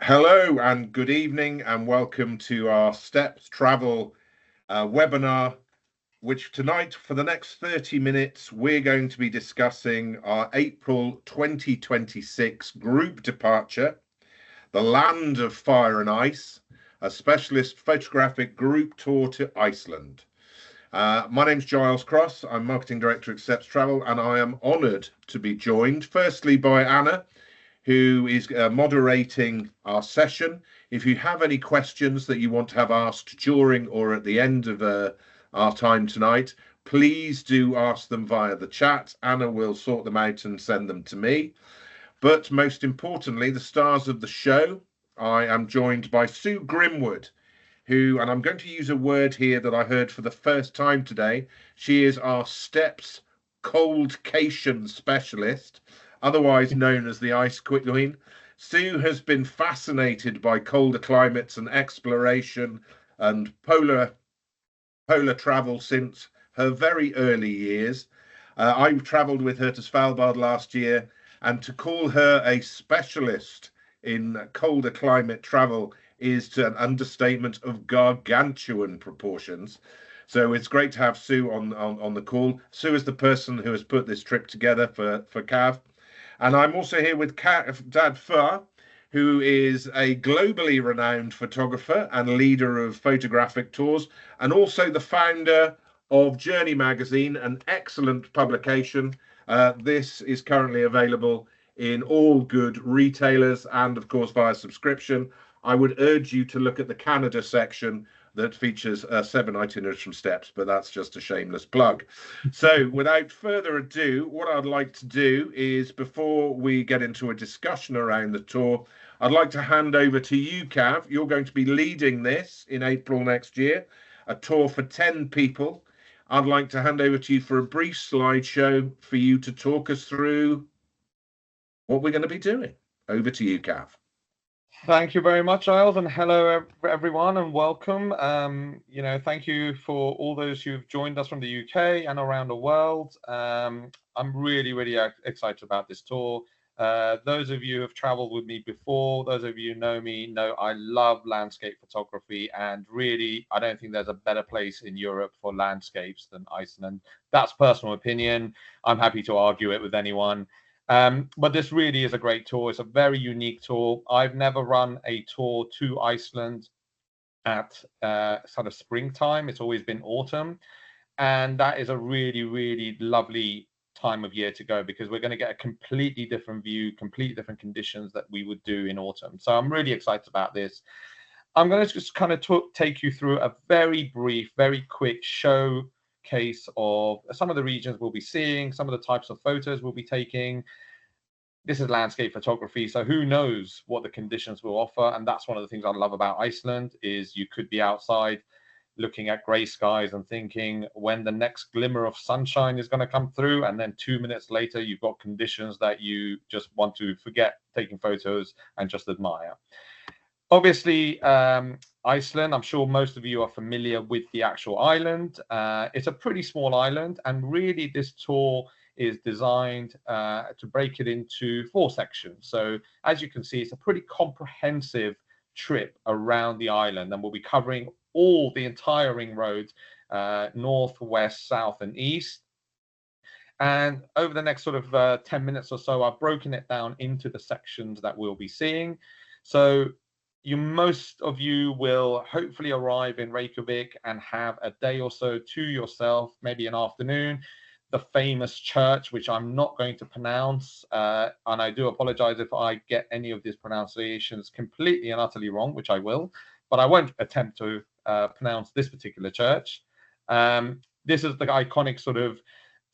Hello and good evening, and welcome to our Steps Travel webinar, which tonight, for the next 30 minutes, we're going to be discussing our April 2026 group departure, the land of fire and ice, a specialist photographic group tour to Iceland. My name's Giles Cross. I'm Marketing Director at Steps Travel, and I am honoured to be joined, firstly, by Anna, who is moderating our session. If you have any questions that you want to have asked during or at the end of our time tonight, please do ask them via the chat. Anna will sort them out and send them to me. But most importantly, the stars of the show, I am joined by Sue Grimwood, who, and I'm going to use a word here that I heard for the first time today, she is our Steps coldcation specialist, otherwise known as the Ice Queen. Sue has been fascinated by colder climates and exploration and polar travel since her very early years. I travelled with her to Svalbard last year, and to call her a specialist in colder climate travel is an understatement of gargantuan proportions. So it's great to have Sue on the call. Sue is the person who has put this trip together for Kav. And I'm also here with Kav Dadfar, who is a globally renowned photographer and leader of photographic tours, and also the founder of JRNY Magazine, an excellent publication. This is currently available in all good retailers and, of course, via subscription. I would urge you to look at the Canada section that features 7 itineraries from Steps, but that's just a shameless plug. So without further ado, what I'd like to do is, before we get into a discussion around the tour, I'd like to hand over to you, Kav. You're going to be leading this in April next year, a tour for 10 people. I'd like to hand over to you for a brief slideshow for you to talk us through what we're going to be doing. Over to you, Kav. Thank you very much, Giles, and hello everyone, and welcome. Thank you for all those who've joined us from the UK and around the world. I'm really excited about this tour. Those of you who have traveled with me before, those of you who know me, know I love landscape photography, and really, I don't think there's a better place in Europe for landscapes than Iceland. That's personal opinion. I'm happy to argue it with anyone. But this really is a great tour. It's a very unique tour. I've never run a tour to Iceland at sort of springtime. It's always been autumn. And that is a really lovely time of year to go, because we're going to get a completely different view, completely different conditions that we would do in autumn. So I'm really excited about this. I'm going to just kind of take you through a very brief, very quick showcase of some of the regions we'll be seeing, some of the types of photos we'll be taking. This is landscape photography, so who knows what the conditions will offer. And that's one of the things I love about Iceland, is you could be outside looking at grey skies and thinking when the next glimmer of sunshine is going to come through, and then 2 minutes later you've got conditions that you just want to forget taking photos and just admire. Obviously, Iceland, I'm sure most of you are familiar with the actual island. It's a pretty small island, and really this tour is designed to break it into 4 sections. So as you can see, it's a pretty comprehensive trip around the island, and we'll be covering all the entire ring road, north, west, south, and east. And over the next sort of 10 minutes or so, I've broken it down into the sections that we'll be seeing. So most of you will hopefully arrive in Reykjavik and have a day or so to yourself, maybe an afternoon. The famous church, which I'm not going to pronounce, and I do apologize if I get any of these pronunciations completely and utterly wrong, which I will, but I won't attempt to pronounce this particular church. This is the iconic sort of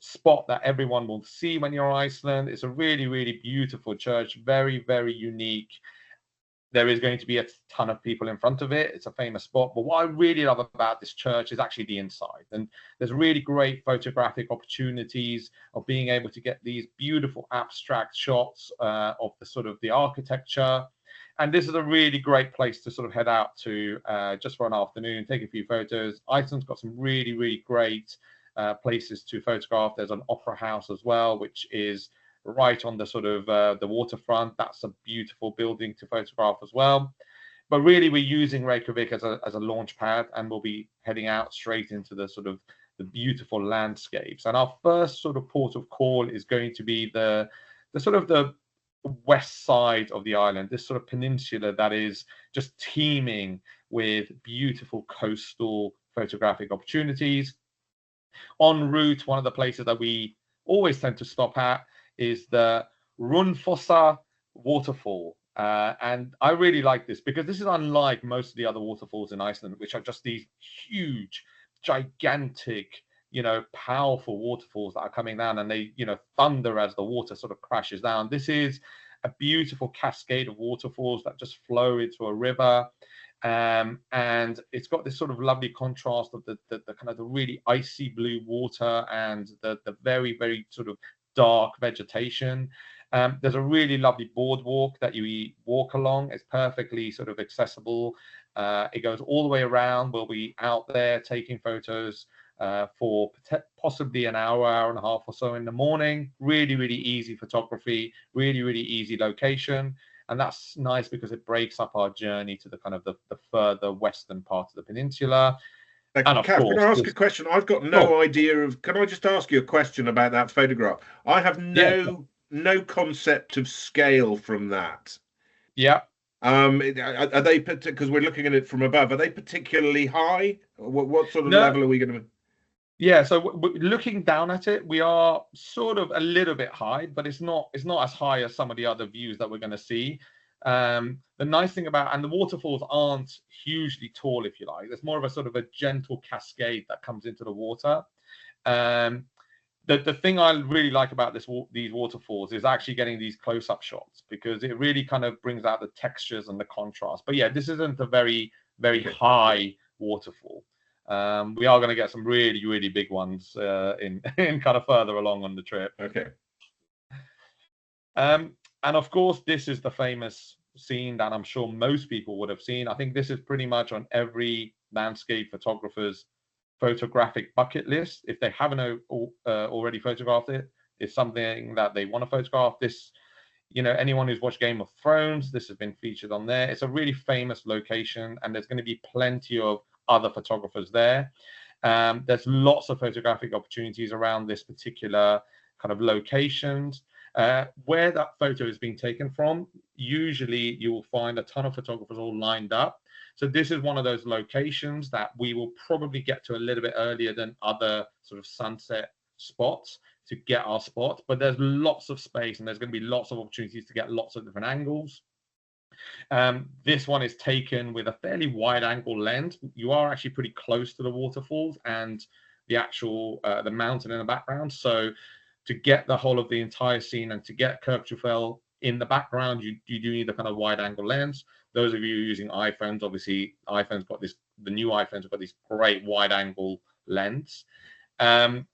spot that everyone will see when you're in Iceland. It's a really beautiful church, very unique. There is going to be a ton of people in front of it. It's a famous spot. But what I really love about this church is actually the inside. And there's really great photographic opportunities of being able to get these beautiful abstract shots of the sort of the architecture. And this is a really great place to sort of head out to just for an afternoon, take a few photos. Iceland's got some really great places to photograph. There's an opera house as well, which is right on the sort of the waterfront. That's a beautiful building to photograph as well. But really, we're using Reykjavik as a launch pad, and we'll be heading out straight into the sort of the beautiful landscapes. And our first sort of port of call is going to be the sort of the west side of the island, this sort of peninsula that is just teeming with beautiful coastal photographic opportunities. En route, one of the places that we always tend to stop at is the Runfossa waterfall. And I really like this because this is unlike most of the other waterfalls in Iceland, which are just these huge, gigantic, powerful waterfalls that are coming down, and they, thunder as the water sort of crashes down. This is a beautiful cascade of waterfalls that just flow into a river. And it's got this sort of lovely contrast of the kind of the really icy blue water and the very, very sort of dark vegetation. There's a really lovely boardwalk that you walk along. It's perfectly sort of accessible. It goes all the way around. We'll be out there taking photos for possibly an hour and a half or so in the morning. Really, really easy photography, really, really easy location. And that's nice because it breaks up our journey to the kind of the further western part of the peninsula. And of Kav, can I ask a question? I've got no idea of. Can I just ask you a question about that photograph? I have no concept of scale from that. Yeah. Are they, because we're looking at it from above, are they particularly high? What sort of level are we going to? Yeah, so looking down at it, we are sort of a little bit high, but it's not as high as some of the other views that we're going to see. The nice thing about, and the waterfalls aren't hugely tall, if you like. There's more of a sort of a gentle cascade that comes into the water. The thing I really like about these waterfalls is actually getting these close-up shots, because it really kind of brings out the textures and the contrast. But yeah, this isn't a very, very high waterfall. We are going to get some really, really big ones in kind of further along on the trip. Okay. And of course, this is the famous scene that I'm sure most people would have seen. I think this is pretty much on every landscape photographer's photographic bucket list. If they haven't already photographed it, it's something that they want to photograph. This, anyone who's watched Game of Thrones, this has been featured on there. It's a really famous location, and there's going to be plenty of other photographers there. There's lots of photographic opportunities around this particular kind of locations. Where that photo is being taken from, usually you will find a ton of photographers all lined up. So this is one of those locations that we will probably get to a little bit earlier than other sort of sunset spots to get our spot. But there's lots of space, and there's going to be lots of opportunities to get lots of different angles. This one is taken with a fairly wide angle lens. You are actually pretty close to the waterfalls and the actual the mountain in the background. So to get the whole of the entire scene and to get Kirkjufell in the background, you do need a kind of wide angle lens. Those of you using iPhones, obviously the new iPhones have got this great wide angle lens. And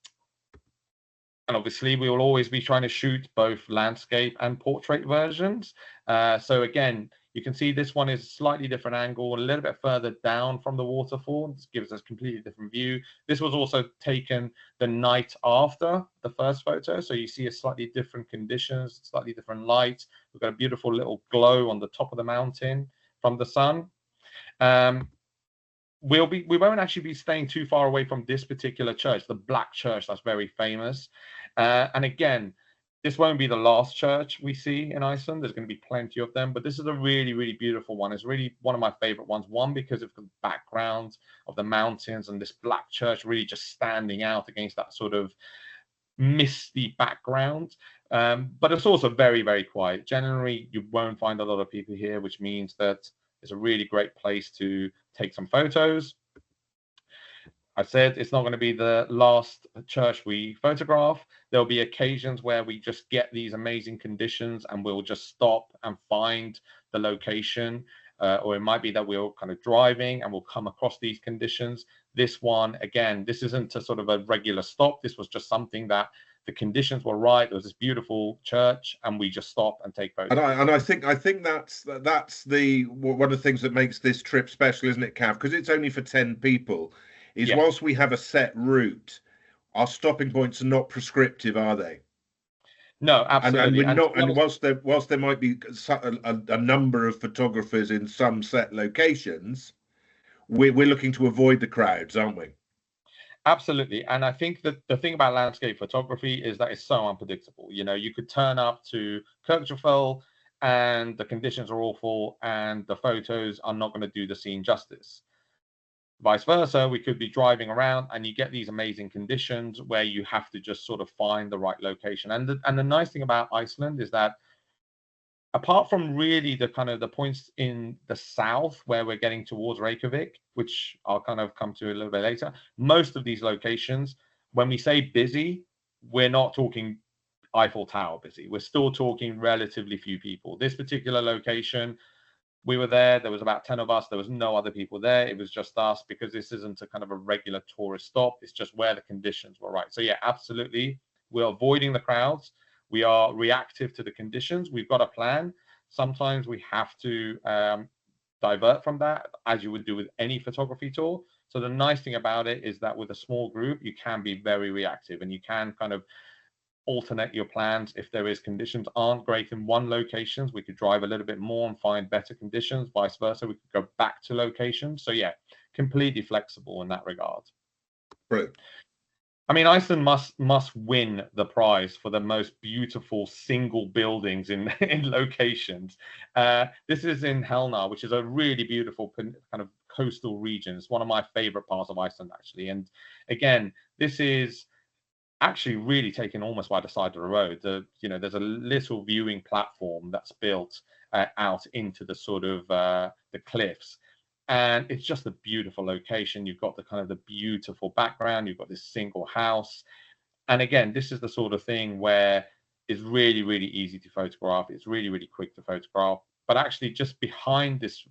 obviously we will always be trying to shoot both landscape and portrait versions. So again, you can see this one is a slightly different angle, a little bit further down from the waterfall. This gives us a completely different view. This was also taken the night after the first photo. So you see a slightly different conditions, slightly different light. We've got a beautiful little glow on the top of the mountain from the sun. We won't actually be staying too far away from this particular church, the Black Church, that's very famous. And again, this won't be the last church we see in Iceland. There's going to be plenty of them, but this is a really, really beautiful one. It's really one of my favorite ones. One, because of the background of the mountains and this black church really just standing out against that sort of misty background. But it's also very, very quiet. Generally, you won't find a lot of people here, which means that it's a really great place to take some photos. I said it's not going to be the last church we photograph. There'll be occasions where we just get these amazing conditions and we'll just stop and find the location. Or it might be that we're kind of driving and we'll come across these conditions. This one, again, this isn't a sort of a regular stop. This was just something that the conditions were right. There was this beautiful church, and we just stop and take photos. And I think that's the one of the things that makes this trip special, isn't it, Kav? Because it's only for 10 people. Whilst we have a set route, our stopping points are not prescriptive, are they? No, And absolutely. we're And to not. be And honest, whilst there might be a number of photographers in some set locations, we're looking to avoid the crowds, aren't we? absolutely. And I think that the thing about landscape photography is that it's so unpredictable. You know, you could turn up to Kirkjufell and the conditions are awful and the photos are not going to do the scene justice. Vice versa, we could be driving around and you get these amazing conditions where you have to just sort of find the right location. And the nice thing about Iceland is that apart from really the kind of the points in the south where we're getting towards Reykjavik, which I'll kind of come to a little bit later, most of these locations, when we say busy, we're not talking Eiffel Tower busy. We're still talking relatively few people. This particular location, we were there was about 10 of us, there was no other people there, it was just us, because this isn't a kind of a regular tourist stop, it's just where the conditions were right. So yeah, absolutely, we're avoiding the crowds, we are reactive to the conditions, we've got a plan. Sometimes we have to divert from that, as you would do with any photography tour. So the nice thing about it is that with a small group you can be very reactive and you can kind of alternate your plans. If there is conditions aren't great in one locations, we could drive a little bit more and find better conditions. Vice versa, we could go back to locations. So yeah, completely flexible in that regard. Brilliant. I mean, Iceland must win the prize for the most beautiful single buildings in in locations. This is in Helnar, which is a really beautiful kind of coastal region. It's one of my favorite parts of Iceland, actually. And again, this is actually really taken almost by the side of the road. There's a little viewing platform that's built out into the sort of the cliffs, and it's just a beautiful location. You've got the kind of the beautiful background. You've got this single house, and again, this is the sort of thing where it's really, really easy to photograph. It's really, really quick to photograph. But actually, just behind this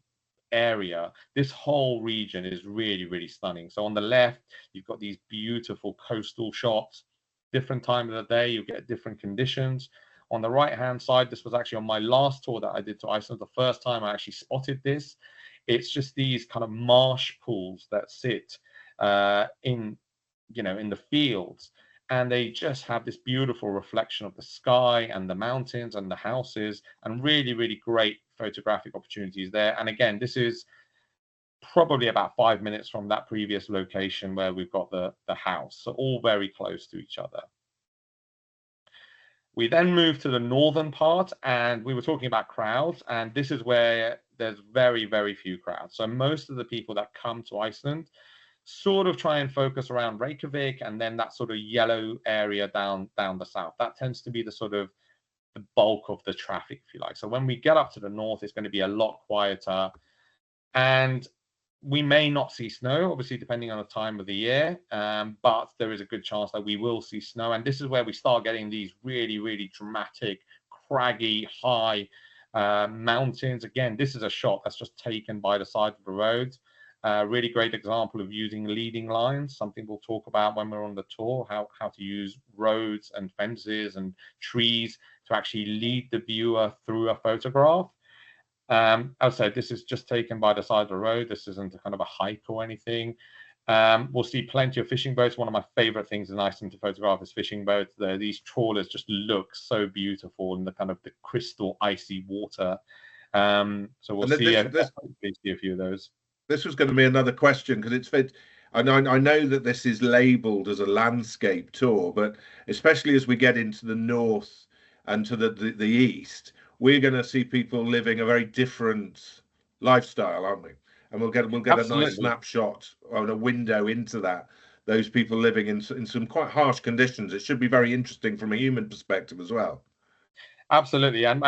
area, this whole region is really, really stunning. So on the left, you've got these beautiful coastal shots. Different time of the day, you get different conditions. On the right hand side, this was actually on my last tour that I did to Iceland. The first time I actually spotted this, it's just these kind of marsh pools that sit in in the fields, and they just have this beautiful reflection of the sky and the mountains and the houses, and really, really great photographic opportunities there. And again, this is probably about 5 minutes from that previous location where we've got the house, so all very close to each other. We then moved to the northern part, and we were talking about crowds, and this is where there's very, very few crowds. So most of the people that come to Iceland sort of try and focus around Reykjavik and then that sort of yellow area down the south. That tends to be the sort of the bulk of the traffic, if you like. So when we get up to the north, it's going to be a lot quieter, and we may not see snow, obviously, depending on the time of the year, but there is a good chance that we will see snow. And this is where we start getting these really, really dramatic, craggy, high mountains. Again, this is a shot that's just taken by the side of the road. Really great example of using leading lines, something we'll talk about when we're on the tour, how to use roads and fences and trees to actually lead the viewer through a photograph. As I said, this is just taken by the side of the road. This isn't a kind of a hike or anything. We'll see plenty of fishing boats. One of my favorite things in Iceland to photograph is fishing boats. These trawlers just look so beautiful in the kind of the crystal icy water. So we'll see a few of those. This was going to be another question because it's fit. I know that this is labelled as a landscape tour, but especially as we get into the north and to the east, we're going to see people living a very different lifestyle, aren't we? And we'll get a nice snapshot on a window into that. Those people living in some quite harsh conditions. It should be very interesting from a human perspective as well. Absolutely, and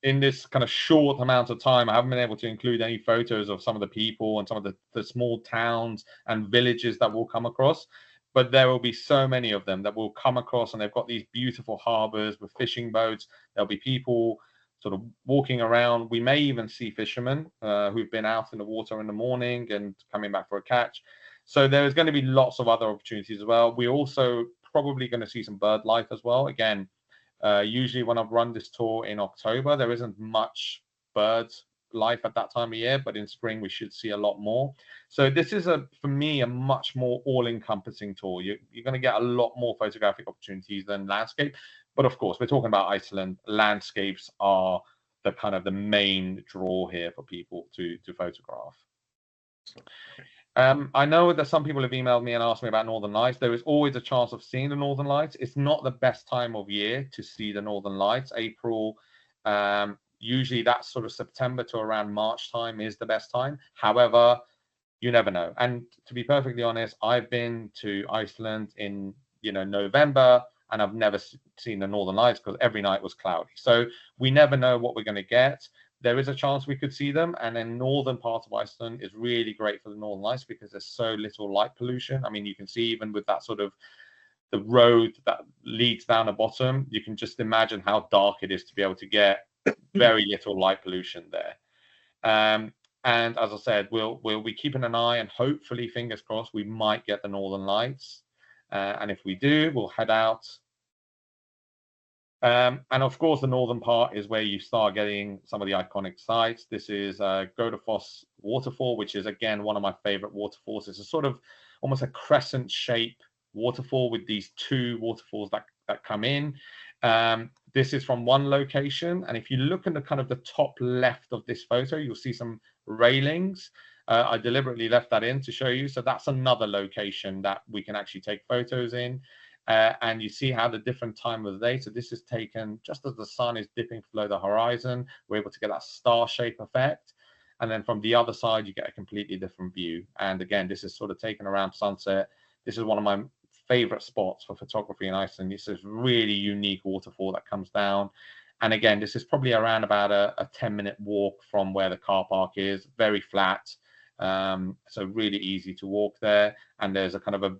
in this kind of short amount of time, I haven't been able to include any photos of some of the people and some of the small towns and villages that we'll come across. But there will be so many of them that we'll come across, and they've got these beautiful harbors with fishing boats. There'll be people sort of walking around. We may even see fishermen who've been out in the water in the morning and coming back for a catch. So there's going to be lots of other opportunities as well. We're also probably going to see some bird life as well. Again, usually when I've run this tour in October, there isn't much bird life at that time of year, but in spring we should see a lot more. So this is for me a much more all-encompassing tour. You're going to get a lot more photographic opportunities than landscape. But of course, we're talking about Iceland. Landscapes are the kind of the main draw here for people to photograph. I know that some people have emailed me and asked me about Northern Lights. There is always a chance of seeing the Northern Lights. It's not the best time of year to see the Northern Lights. April, usually that's sort of September to around March time is the best time. However, you never know. And to be perfectly honest, I've been to Iceland in November, and I've never seen the Northern Lights because every night was cloudy. So we never know what we're going to get. There is a chance we could see them, and then northern part of Iceland is really great for the Northern Lights because there's so little light pollution. I mean, you can see even with that sort of the road that leads down the bottom, you can just imagine how dark it is to be able to get very little light pollution there. And as I said, we'll be keeping an eye, and hopefully, fingers crossed, we might get the Northern Lights. And if we do, we'll head out. And of course, the northern part is where you start getting some of the iconic sites. This is Godafoss waterfall, which is, again, one of my favorite waterfalls. It's a sort of almost a crescent shape waterfall with these two waterfalls that come in. This is from one location. And if you look in the kind of the top left of this photo, you'll see some railings. I deliberately left that in to show you. So that's another location that we can actually take photos in. And you see how the different time of the day. So this is taken just as the sun is dipping below the horizon. We're able to get that star shape effect. And then from the other side, you get a completely different view. And again, this is sort of taken around sunset. This is one of my favorite spots for photography in Iceland. This is really unique waterfall that comes down. And again, this is probably around about a 10-minute walk from where the car park is, very flat. So really easy to walk there. And there's a kind of a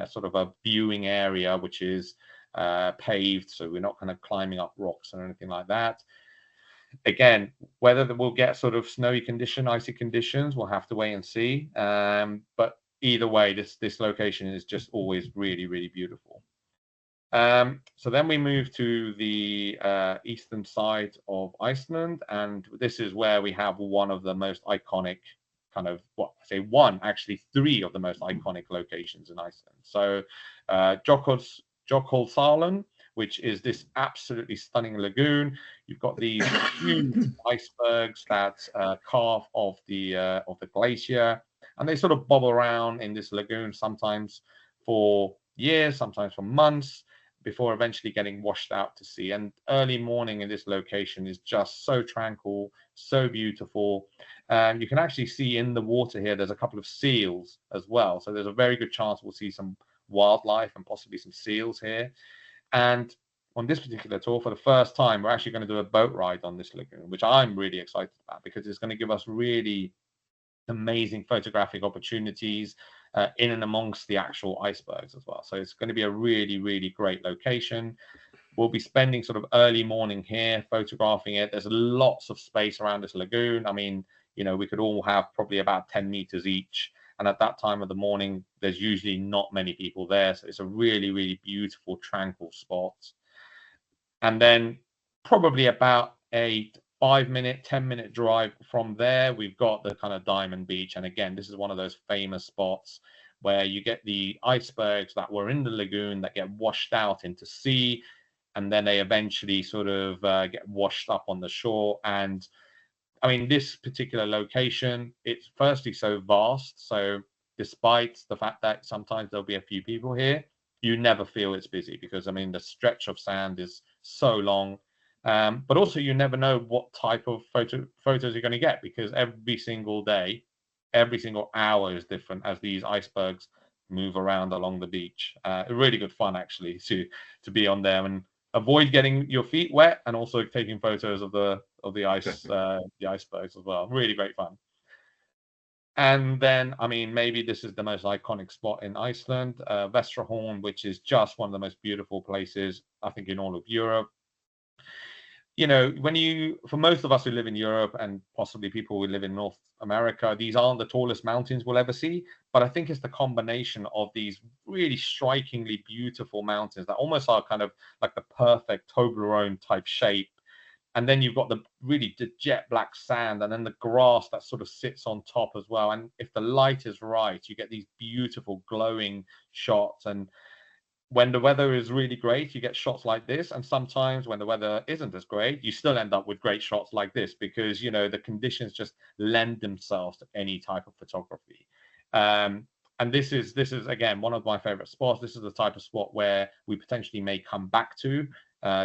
sort of a viewing area, which is paved. So we're not kind of climbing up rocks or anything like that. Again, whether we'll get sort of snowy condition, icy conditions, we'll have to wait and see. But either way, this location is just always really, really beautiful. So then we move to the eastern side of Iceland, and this is where we have one of the most iconic three of the most iconic locations in Iceland. So Jökulsárlón, which is this absolutely stunning lagoon. You've got these huge icebergs that carve off the glacier, and they sort of bob around in this lagoon, sometimes for years, sometimes for months, before eventually getting washed out to sea. And early morning in this location is just so tranquil, so beautiful. You can actually see in the water here, there's a couple of seals as well. So there's a very good chance we'll see some wildlife and possibly some seals here. And on this particular tour, for the first time, we're actually going to do a boat ride on this lagoon, which I'm really excited about because it's going to give us really amazing photographic opportunities in and amongst the actual icebergs as well. So it's going to be a really, really great location. We'll be spending sort of early morning here photographing it. There's lots of space around this lagoon. I mean, we could all have probably about 10 meters each. And at that time of the morning, there's usually not many people there. So it's a really, really beautiful, tranquil spot. And then probably about a 5-minute, 10-minute drive from there, we've got the kind of Diamond Beach. And again, this is one of those famous spots where you get the icebergs that were in the lagoon that get washed out into sea. And then they eventually sort of get washed up on the shore. And I mean, this particular location, it's firstly so vast. So despite the fact that sometimes there'll be a few people here, you never feel it's busy because, I mean, the stretch of sand is so long. But also you never know what type of photos you're going to get because every single day, every single hour is different as these icebergs move around along the beach. Really good fun, actually, to be on there and avoid getting your feet wet and also taking photos of the ice, the icebergs as well. Really great fun. And then, I mean, maybe this is the most iconic spot in Iceland, Vestrahorn, which is just one of the most beautiful places, I think, in all of Europe. For most of us who live in Europe and possibly people who live in North America, these aren't the tallest mountains we'll ever see. But I think it's the combination of these really strikingly beautiful mountains that almost are kind of like the perfect Toblerone type shape. And then you've got the really jet black sand and then the grass that sort of sits on top as well. And if the light is right, you get these beautiful glowing shots. And when the weather is really great, you get shots like this. And sometimes when the weather isn't as great, you still end up with great shots like this because, you know, the conditions just lend themselves to any type of photography. And this is again one of my favorite spots. This is the type of spot where we potentially may come back to,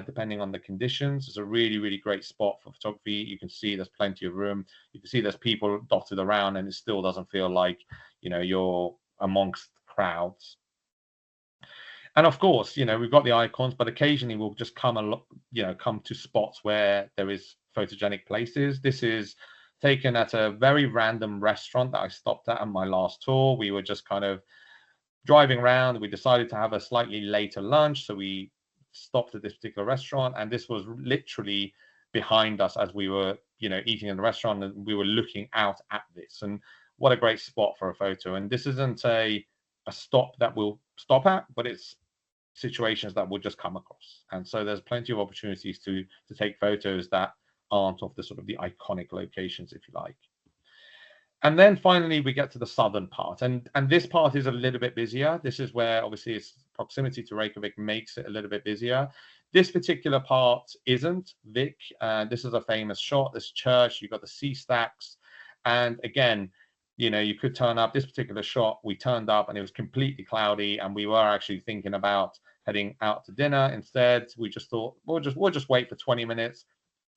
depending on the conditions. It's a really, really great spot for photography. You can see there's plenty of room. You can see there's people dotted around, and it still doesn't feel like, you know, you're amongst crowds. And of course, you know, we've got the icons, but occasionally we'll just come to spots where there is photogenic places. This is taken at a very random restaurant that I stopped at on my last tour. We were just kind of driving around. We decided to have a slightly later lunch, so we stopped at this particular restaurant, and this was literally behind us as we were, you know, eating in the restaurant, and we were looking out at this. And what a great spot for a photo. And this isn't a stop that we'll stop at, but it's situations that we'll just come across. And so there's plenty of opportunities to take photos that aren't of the sort of the iconic locations, if you like. And then finally we get to the southern part, and this part is a little bit busier. This is where obviously its proximity to Reykjavik makes it a little bit busier. This particular part isn't Vik. This is a famous shot, this church. You've got the sea stacks, and again, you know, you could turn up. This particular shot, we turned up and it was completely cloudy, and we were actually thinking about heading out to dinner. Instead, we just thought we'll just wait for 20 minutes,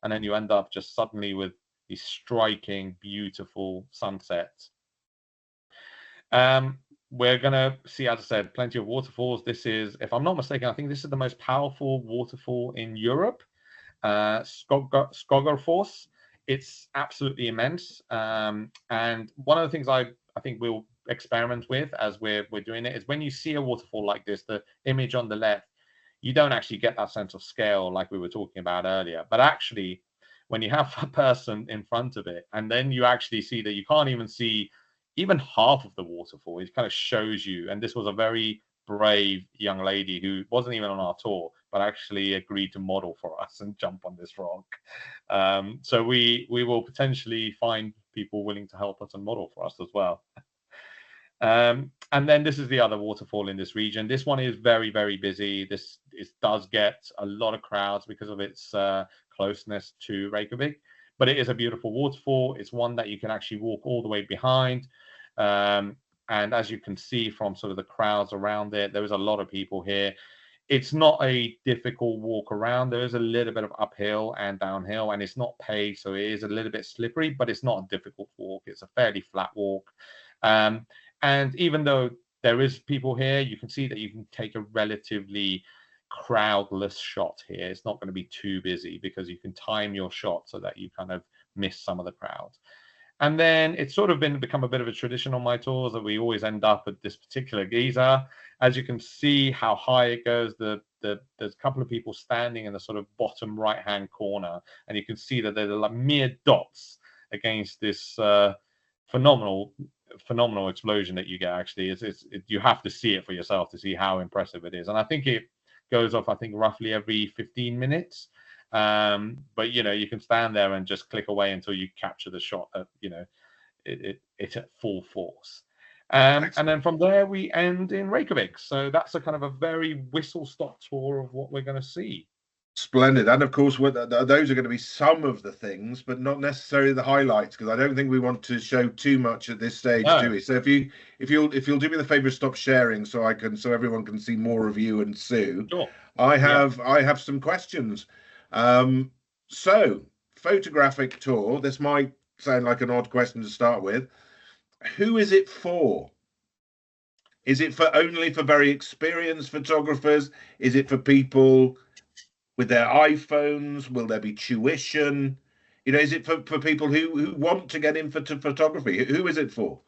and then you end up just suddenly with these striking, beautiful sunsets. We're gonna see, as I said, plenty of waterfalls. This is, if I'm not mistaken, I think this is the most powerful waterfall in Europe, Skoggarfoss. It's absolutely immense. And one of the things I think we'll experiment with as we're doing it is when you see a waterfall like this, the image on the left, you don't actually get that sense of scale like we were talking about earlier. But actually, when you have a person in front of it, and then you actually see that you can't even see even half of the waterfall, it kind of shows you. And this was a very brave young lady who wasn't even on our tour, but actually agreed to model for us and jump on this rock. So we will potentially find people willing to help us and model for us as well. And then this is the other waterfall in this region. This one is very, very busy. This does get a lot of crowds because of its closeness to Reykjavik, but it is a beautiful waterfall. It's one that you can actually walk all the way behind. And as you can see from sort of the crowds around it, there is a lot of people here. It's not a difficult walk around. There is a little bit of uphill and downhill, and it's not paved, so it is a little bit slippery, but it's not a difficult walk. It's a fairly flat walk. And even though there is people here, you can see that you can take a relatively crowdless shot here. It's not going to be too busy because you can time your shot so that you kind of miss some of the crowd. And then it's sort of become a bit of a tradition on my tours that we always end up at this particular geyser. As you can see how high it goes, there's a couple of people standing in the sort of bottom right-hand corner, and you can see that they're like mere dots against this phenomenal explosion that you get. Actually, you have to see it for yourself to see how impressive it is. And I think it goes off, I think, roughly every 15 minutes. But you know, you can stand there and just click away until you capture the shot at, you know, it's at full force. And then from there we end in Reykjavik. So that's a kind of a very whistle-stop tour of what we're going to see. Splendid. And of course, those are going to be some of the things, but not necessarily the highlights, because I don't think we want to show too much at this stage, do we? So if you'll do me the favor, stop sharing so everyone can see more of you and Sue. Sure. I have some questions. So photographic tour. This might sound like an odd question to start with. Who is it for? Is it only for very experienced photographers? Is it for people with their iPhones? Will there be tuition? You know, is it for people who want to get into photography? Who is it for?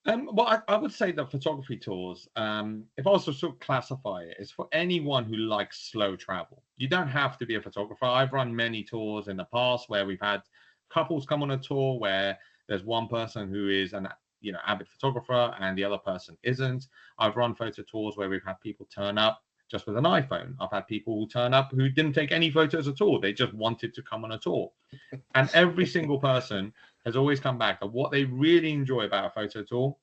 Well, I would say that photography tours, if I was to sort of classify it, is for anyone who likes slow travel. You don't have to be a photographer. I've run many tours in the past where we've had couples come on a tour where there's one person who is an avid photographer and the other person isn't. I've run photo tours where we've had people turn up just with an iPhone. I've had people who turn up who didn't take any photos at all. They just wanted to come on a tour. And every single person has always come back. And what they really enjoy about a photo tour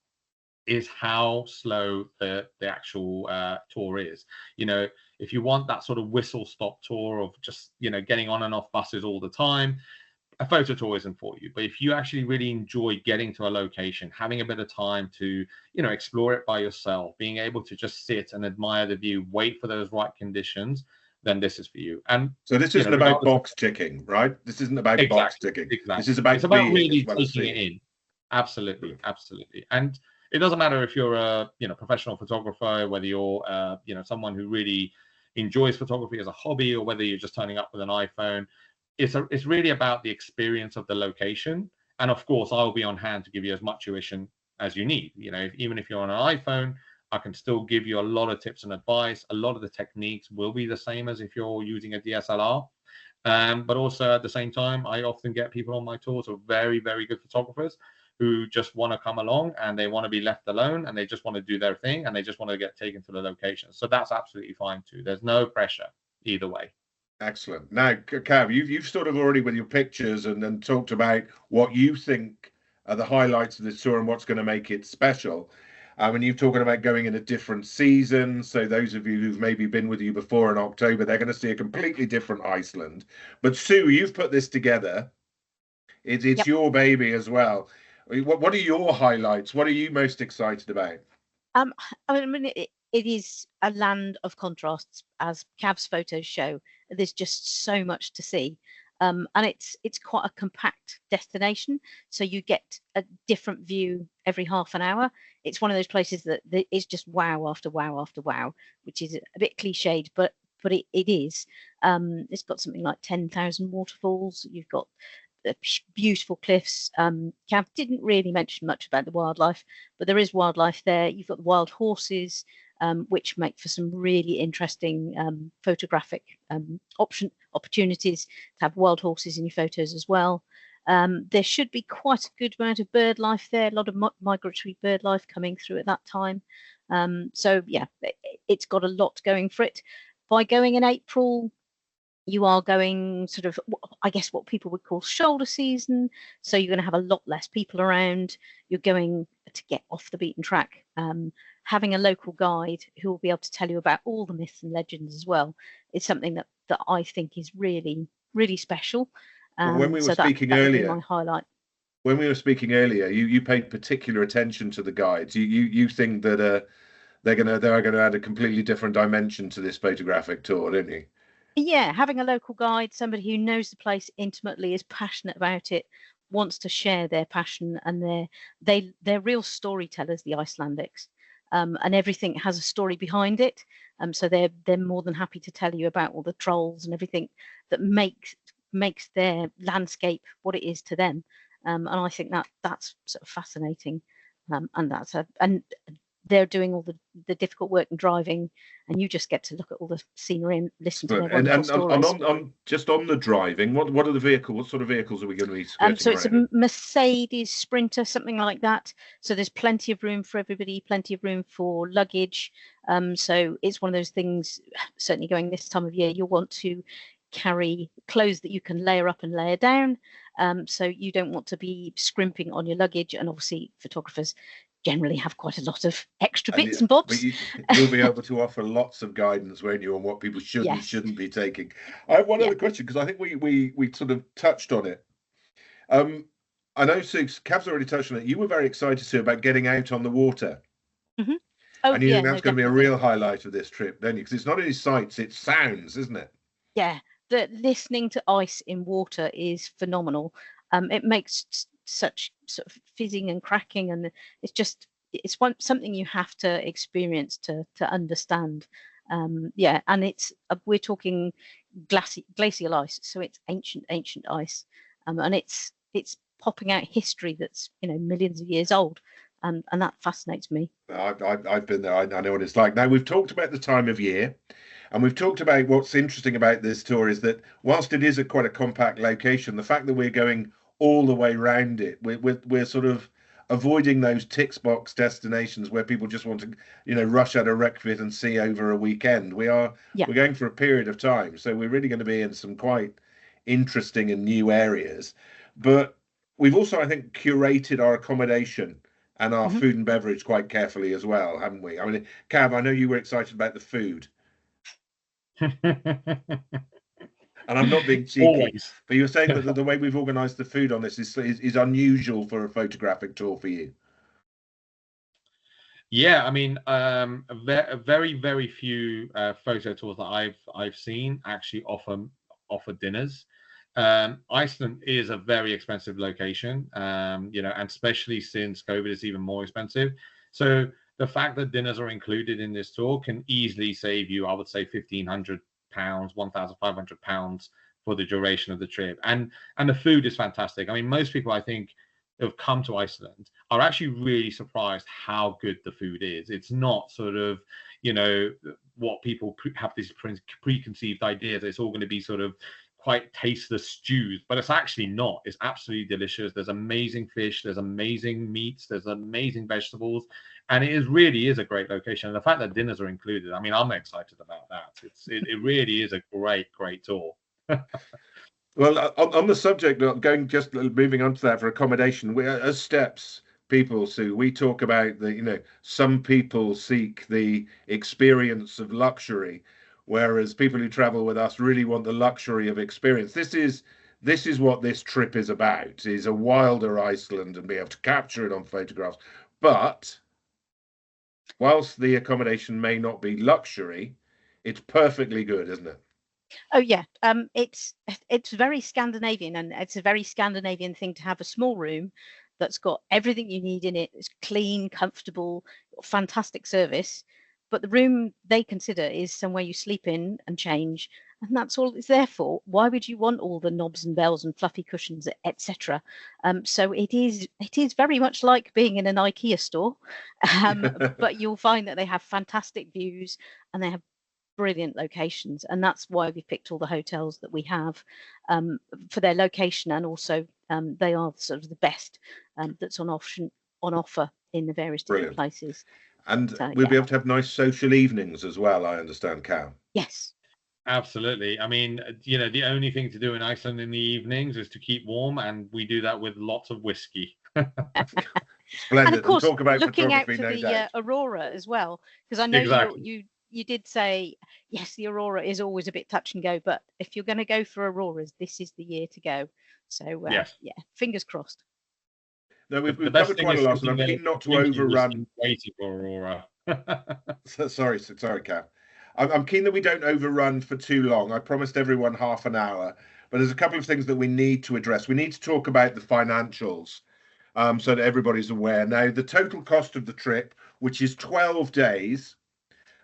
is how slow the actual tour is. You know, if you want that sort of whistle stop tour of just, you know, getting on and off buses all the time, a photo tour isn't for you. But if you actually really enjoy getting to a location, having a bit of time to, you know, explore it by yourself, being able to just sit and admire the view, wait for those right conditions, then this is for you. And so this isn't about box ticking, right? This isn't about box ticking. Exactly. This is about it's about being really as well as taking seeing. it in. Absolutely, absolutely. And it doesn't matter if you're a, you know, professional photographer, whether you're you know, someone who really enjoys photography as a hobby, or whether you're just turning up with an iPhone. It's really about the experience of the location. And of course, I'll be on hand to give you as much tuition as you need. You know, even if you're on an iPhone, I can still give you a lot of tips and advice. A lot of the techniques will be the same as if you're using a DSLR. But also at the same time, I often get people on my tours who are very, very good photographers who just want to come along and they want to be left alone and they just want to do their thing and they just want to get taken to the location. So that's absolutely fine too. There's no pressure either way. Excellent. Now, Kav, you've sort of already with your pictures and talked about what you think are the highlights of this tour and what's going to make it special. And you've talking about going in a different season. So those of you who've maybe been with you before in October, they're going to see a completely different Iceland. But Sue, you've put this together. It's Yep. your baby as well. What are your highlights? What are you most excited about? I mean, it is a land of contrasts, as Kav's photos show. There's just so much to see, and it's quite a compact destination. So you get a different view every half an hour. It's one of those places that is just wow after wow after wow, which is a bit cliched, but it is. It's got something like 10,000 waterfalls. You've got beautiful cliffs. Kav didn't really mention much about the wildlife, but there is wildlife there. You've got the wild horses, which make for some really interesting photographic opportunities to have wild horses in your photos as well. There should be quite a good amount of bird life there, a lot of migratory bird life coming through at that time. So yeah, it's got a lot going for it. By going in April, you are going sort of, I guess, what people would call shoulder season. So you're going to have a lot less people around. You're going to get off the beaten track. Having a local guide who will be able to tell you about all the myths and legends as well is something that I think is really, really special. When we were so speaking that earlier, would be my highlight. When we were speaking earlier, you paid particular attention to the guides. You think that they're gonna add a completely different dimension to this photographic tour, don't you? Yeah, having a local guide, somebody who knows the place intimately, is passionate about it, wants to share their passion, and they're real storytellers, the Icelandics, and everything has a story behind it. So they're more than happy to tell you about all the trolls and everything that makes their landscape what it is to them. And I think that's sort of fascinating, and they're doing all the difficult work and driving, and you just get to look at all the scenery and listen to their wonderful stories. On just on the driving, what are the vehicles? What sort of vehicles are we going to be skirting so it's around? a Mercedes Sprinter, something like that. So there's plenty of room for everybody, plenty of room for luggage. So it's one of those things, certainly going this time of year, you'll want to carry clothes that you can layer up and layer down. So you don't want to be scrimping on your luggage, and obviously photographers generally have quite a lot of extra bits and bobs. But you'll be able to offer lots of guidance, won't you, on what people should and shouldn't be taking. I have one other question, because I think we sort of touched on it. I know Kav's already touched on it. You were very excited, Sue, about getting out on the water. Mm-hmm. Oh, and you think that's going to be a real highlight of this trip, don't you? Because it's not only sights, it's sounds, isn't it? Yeah, the listening to ice in water is phenomenal. It makes such sort of fizzing and cracking, and it's something you have to experience to understand. And we're talking glacial ice, so it's ancient ice, and it's popping out history that's millions of years old, and that fascinates me. I've been there. I know what it's like. Now, we've talked about the time of year, and we've talked about what's interesting about this tour is that whilst it is quite a compact location, the fact that we're going all the way around it, we're sort of avoiding those tick box destinations where people just want to rush out of Reykjavik and see over a weekend. We're going for a period of time, so we're really going to be in some quite interesting and new areas. But we've also, I think, curated our accommodation and our food and beverage quite carefully as well, haven't we? I mean, Kav, I know you were excited about the food. And I'm not being cheeky, Always. but you were saying that the way we've organised the food on this is unusual for a photographic tour for you. Yeah, I mean, very, very few photo tours that I've seen actually offer dinners. Iceland is a very expensive location, you know, and especially since COVID, it's even more expensive. So the fact that dinners are included in this tour can easily save you, I would say, £1,500, £1,500 for the duration of the trip. And the food is fantastic. I mean, most people, I think, who've come to Iceland are actually really surprised how good the food is. It's not sort of, you know, what people have these preconceived ideas. It's all going to be sort of quite tasteless stews, but it's actually not. It's absolutely delicious. There's amazing fish, there's amazing meats, there's amazing vegetables, and really is a great location. And the fact that dinners are included, I mean, I'm excited about that. It really is a great tour. Well, on the subject, moving on to that for accommodation, we, as Steps people, Sue, we talk about the, you know, some people seek the experience of luxury, whereas people who travel with us really want the luxury of experience. This is what this trip is about, is a wilder Iceland and be able to capture it on photographs. But whilst the accommodation may not be luxury, it's perfectly good, isn't it? Oh yeah, it's very Scandinavian, and it's a very Scandinavian thing to have a small room that's got everything you need in it. It's clean, comfortable, fantastic service. But the room they consider is somewhere you sleep in and change, and that's all it's there for. Why would you want all the knobs and bells and fluffy cushions, etc.? So it is very much like being in an IKEA store, but you'll find that they have fantastic views and they have brilliant locations, and that's why we picked all the hotels that we have for their location, and also they are sort of the best that's on offer in the various different places. And so, we'll be able to have nice social evenings as well, I understand, Cal. Yes. Absolutely. I mean, you know, the only thing to do in Iceland in the evenings is to keep warm, and we do that with lots of whiskey. Splendid. And of course, talk about looking out to no the aurora as well, because I know you did say, yes, the aurora is always a bit touch and go, but if you're going to go for auroras, this is the year to go. So yes. Yeah, fingers crossed. No, we've covered quite a lot, and I'm keen not to overrun. Waiting for aurora. sorry, Kav. I'm keen that we don't overrun for too long. I promised everyone half an hour, but there's a couple of things that we need to address. We need to talk about the financials, so that everybody's aware. Now, the total cost of the trip, which is 12 days,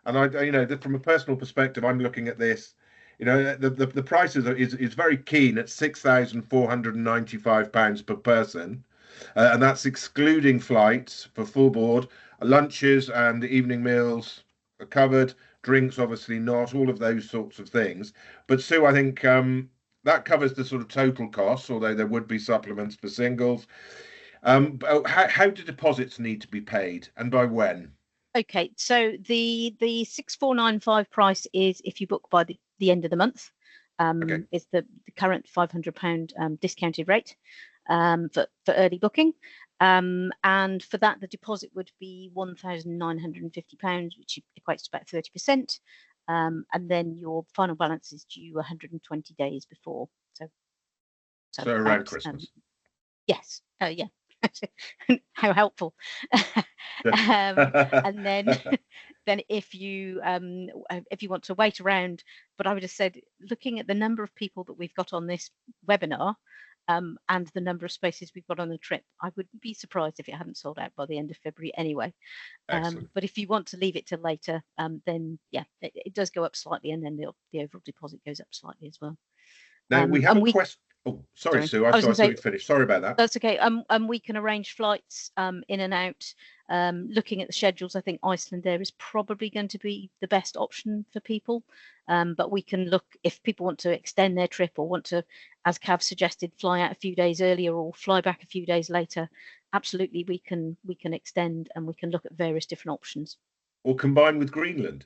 and you know, from a personal perspective, I'm looking at this. You know, the price is very keen at £6,495 per person, and that's excluding flights for full board, lunches and evening meals are covered, drinks obviously not, all of those sorts of things. But Sue, I think that covers the sort of total costs, although there would be supplements for singles. How do deposits need to be paid, and by when? Okay, so the 6,495 price is if you book by the end of the month. It's the current £500 discounted rate for early booking. And for that, the deposit would be £1,950, which equates to about 30%. And then your final balance is due 120 days before. So around Christmas. Yes. Oh, yeah. How helpful. And then if you want to wait around, but I would have said, looking at the number of people that we've got on this webinar, and the number of spaces we've got on the trip, I wouldn't be surprised if it hadn't sold out by the end of February anyway. But if you want to leave it till later, then yeah, it does go up slightly, and then the overall deposit goes up slightly as well. Now we have a question. Oh, sorry, Sue. I thought you finished. Sorry about that. That's okay. And we can arrange flights in and out. Looking at the schedules, I think Iceland Air is probably going to be the best option for people. But we can look if people want to extend their trip or want to, as Kav suggested, fly out a few days earlier or fly back a few days later. Absolutely, we can extend, and we can look at various different options. Or combine with Greenland.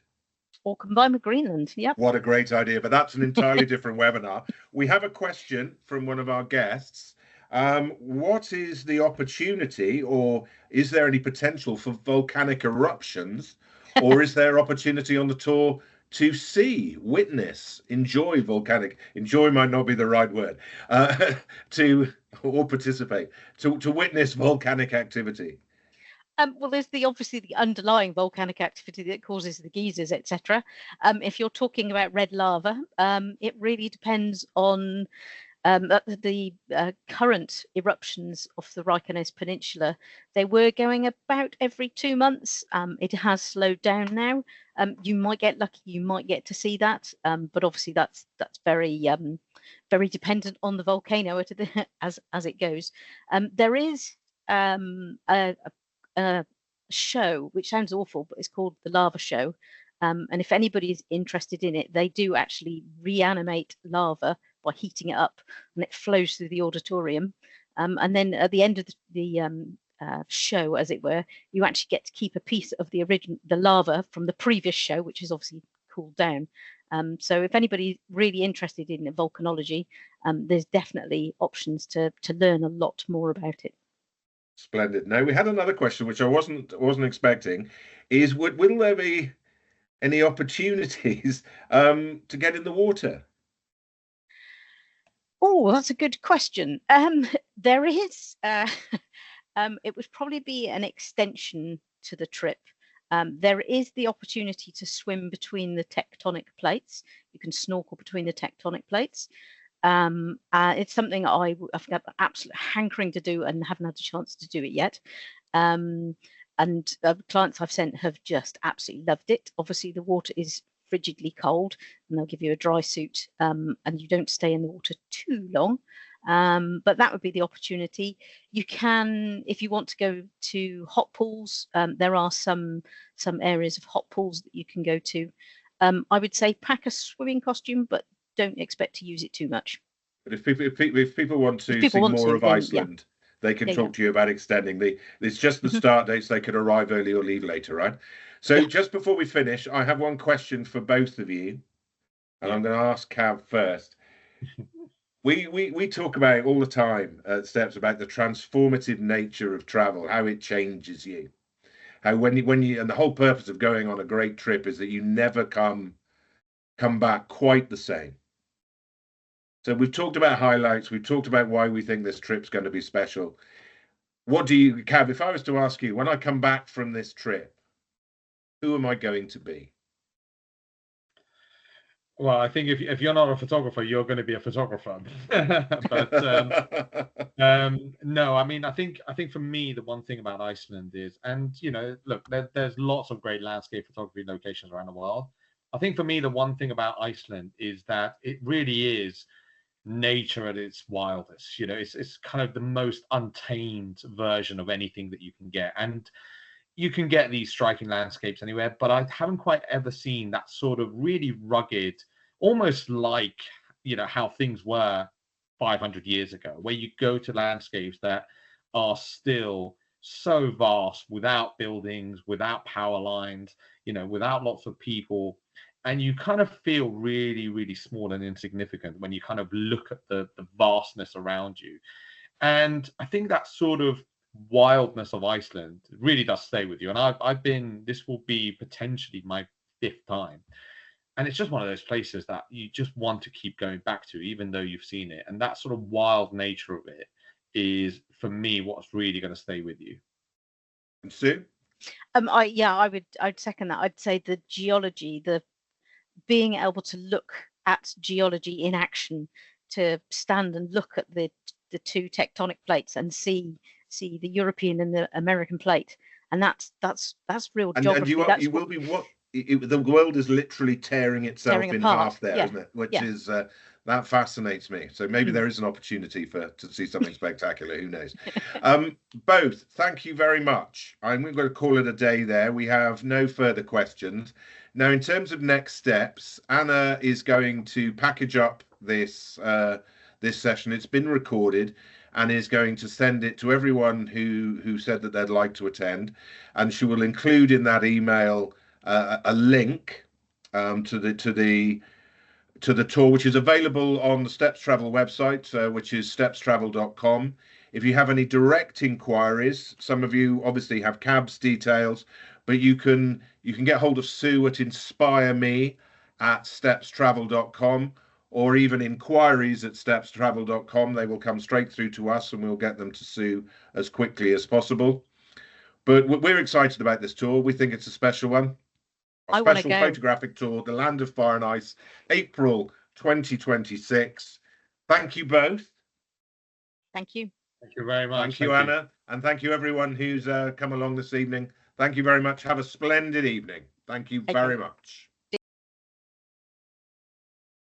Yep. What a great idea, but that's an entirely different webinar. We have a question from one of our guests, What is the opportunity, or is there any potential for volcanic eruptions, or is there opportunity on the tour to see, witness, enjoy enjoy might not be the right word, to or participate, to witness volcanic activity? Well, there's obviously the underlying volcanic activity that causes the geysers, etc. If you're talking about red lava, it really depends on the current eruptions of the Reykjanes Peninsula. They were going about every 2 months. It has slowed down now. You might get lucky, you might get to see that, but obviously that's very very dependent on the volcano as it goes. There is a show which sounds awful, but it's called the Lava Show. And if anybody's interested in it, they do actually reanimate lava by heating it up, and it flows through the auditorium. And then at the end of the show, as it were, you actually get to keep a piece of the lava from the previous show, which is obviously cooled down. So if anybody's really interested in volcanology, there's definitely options to learn a lot more about it. Splendid. Now, we had another question which I wasn't expecting. Is will there be any opportunities to get in the water? Oh, that's a good question. There is. It would probably be an extension to the trip. There is the opportunity to swim between the tectonic plates. You can snorkel between the tectonic plates. It's something I've got absolute hankering to do and haven't had the chance to do it yet. And clients I've sent have just absolutely loved it. Obviously, the water is frigidly cold, and they'll give you a dry suit, and you don't stay in the water too long. But that would be the opportunity. You can, if you want to go to hot pools, there are some areas of hot pools that you can go to. I would say pack a swimming costume, but don't expect to use it too much. But if people want to see more of Iceland, they can talk to you about extending it's just the start dates. They could arrive early or leave later, right? So just before we finish, I have one question for both of you, and I'm going to ask Kav first. We talk about all the time at Steps about the transformative nature of travel, how it changes you, how when you and the whole purpose of going on a great trip is that you never come back quite the same. So we've talked about highlights. We've talked about why we think this trip's going to be special. What do you, Kav, if I was to ask you, when I come back from this trip, who am I going to be? Well, I think if you're not a photographer, you're going to be a photographer. But no, I mean, I think for me, the one thing about Iceland is, and look, there's lots of great landscape photography locations around the world. I think for me, the one thing about Iceland is that it really is nature at its wildest. It's kind of the most untamed version of anything that you can get, and you can get these striking landscapes anywhere, but I haven't quite ever seen that sort of really rugged, almost like how things were 500 years ago, where you go to landscapes that are still so vast, without buildings, without power lines, without lots of people. And you kind of feel really, really small and insignificant when you kind of look at the vastness around you. And I think that sort of wildness of Iceland really does stay with you. And I've been, this will be potentially my 5th time. And it's just one of those places that you just want to keep going back to, even though you've seen it. And that sort of wild nature of it is, for me, what's really going to stay with you. And Sue? I'd second that. I'd say the geology, the being able to look at geology in action, to stand and look at the 2 tectonic plates and see the European and the American plate, and that's real geography. And you will be the world is literally tearing itself in half there, isn't it? Which is that fascinates me. So maybe there is an opportunity to see something spectacular. Who knows? Both, thank you very much. I'm going to call it a day there. We have no further questions. Now, in terms of next steps, Anna is going to package up this session. It's been recorded and is going to send it to everyone who said that they'd like to attend, and she will include in that email a link to to the tour, which is available on the Steps Travel website, which is stepstravel.com. If you have any direct inquiries, some of you obviously have cabs details, but you can get hold of Sue at inspireme@stepstravel.com, or even inquiries at stepstravel.com. They will come straight through to us and we'll get them to Sue as quickly as possible. But we're excited about this tour. We think it's a special one. A special photographic tour, the Land of Fire and Ice, April 2026. Thank you both. Thank you. Thank you very much. Thank you, Anna. And thank you, everyone who's come along this evening. Thank you very much. Have a splendid evening. Thank you very much.